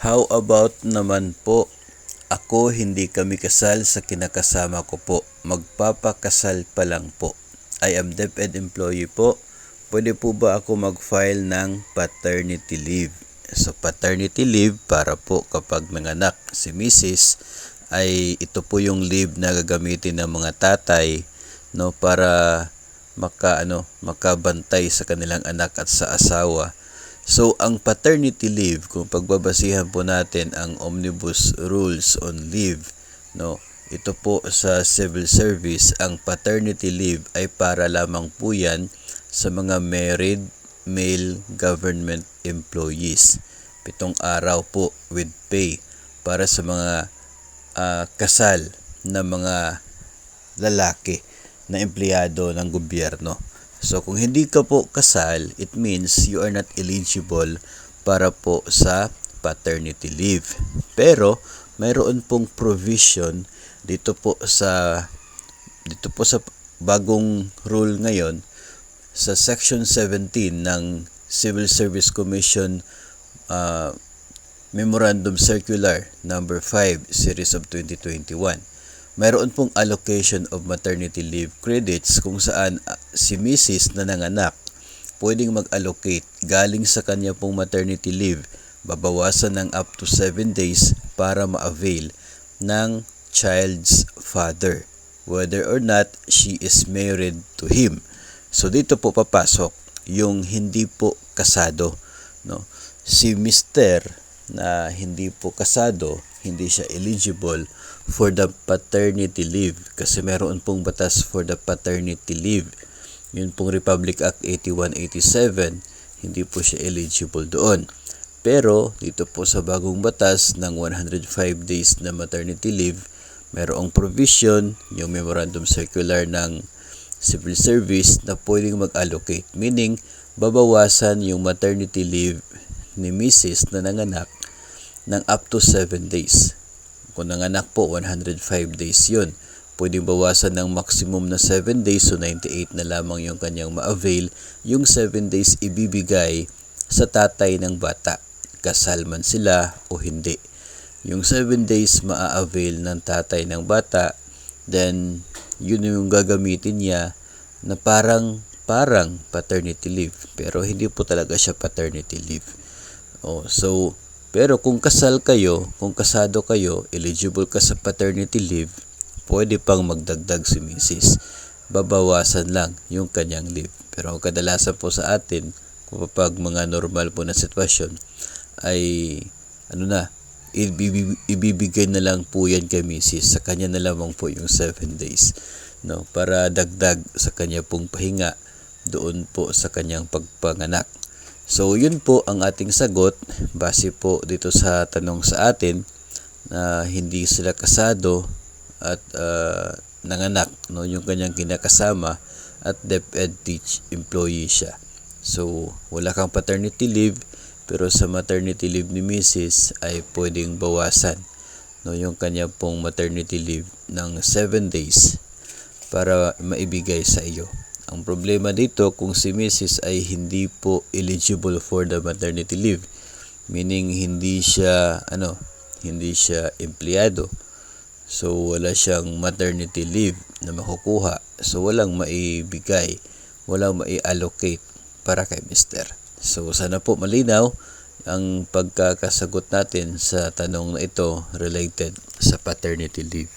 How about naman po, ako hindi kami kasal sa kinakasama ko po. Magpapakasal pa lang po. I am DepEd employee po. Pwede po ba ako mag-file ng paternity leave? So paternity leave para po kapag nanganak si Mrs. ay ito po yung leave na gagamitin ng mga tatay para makabantay sa kanilang anak at sa asawa. So, ang paternity leave, kung pagbabasihan po natin ang Omnibus Rules on Leave, ito po sa civil service, ang paternity leave ay para lamang po yan sa mga married male government employees. 7 araw po with pay para sa mga kasal na mga lalaki na empleyado ng gobyerno. So, kung hindi ka po kasal, it means you are not eligible para po sa paternity leave. Pero, mayroon pong provision dito po sa bagong rule ngayon sa Section 17 ng Civil Service Commission Memorandum Circular number 5 Series of 2021. Mayroon pong allocation of maternity leave credits kung saan si Mrs. na nanganak pwedeng mag-allocate galing sa kanya pong maternity leave, babawasan ng up to 7 days para ma-avail ng child's father, whether or not she is married to him. So dito po papasok yung hindi po kasado. Si Mr. na hindi po kasado, hindi siya eligible for the paternity leave kasi meron pong batas for the paternity leave. Yun pong Republic Act 8187, hindi po siya eligible doon. Pero dito po sa bagong batas ng 105 days na maternity leave, mayroong provision, yung Memorandum Circular ng Civil Service na pwedeng mag-allocate. Meaning, babawasan yung maternity leave ni Mrs. na nanganak ng up to 7 days. Kung nanganak po, 105 days yun. Pwedeng bawasan ng maximum na 7 days, so 98 na lamang yung kanyang ma-avail. Yung 7 days ibibigay sa tatay ng bata, kasal man sila o hindi. Yung 7 days ma-avail ng tatay ng bata, then yun yung gagamitin niya na parang paternity leave. Pero hindi po talaga siya paternity leave. Pero kung kasado kayo, eligible ka sa paternity leave, pwede pang magdagdag si Mrs. Babawasan lang yung kanyang leave. Pero kadalasan po sa atin, kapag mga normal po na sitwasyon, ay ibibigay na lang po yan kay Mrs. Sa kanya na lamang po yung 7 days. Para dagdag sa kanya pong pahinga doon po sa kanyang pagpanganak. So, yun po ang ating sagot base po dito sa tanong sa atin na hindi sila kasado at nanganak, yung kanyang kinakasama at DepEd teach employee siya. So, wala kang paternity leave pero sa maternity leave ni Mrs. ay pwedeng bawasan yung kanya pong maternity leave ng 7 days para maibigay sa iyo. Ang problema dito kung si Mrs. ay hindi po eligible for the maternity leave, meaning hindi siya empleyado. So wala siyang maternity leave na makukuha. So walang maibigay, walang mai-allocate para kay Mr. So sana po malinaw ang pagkakasagot natin sa tanong na ito related sa paternity leave.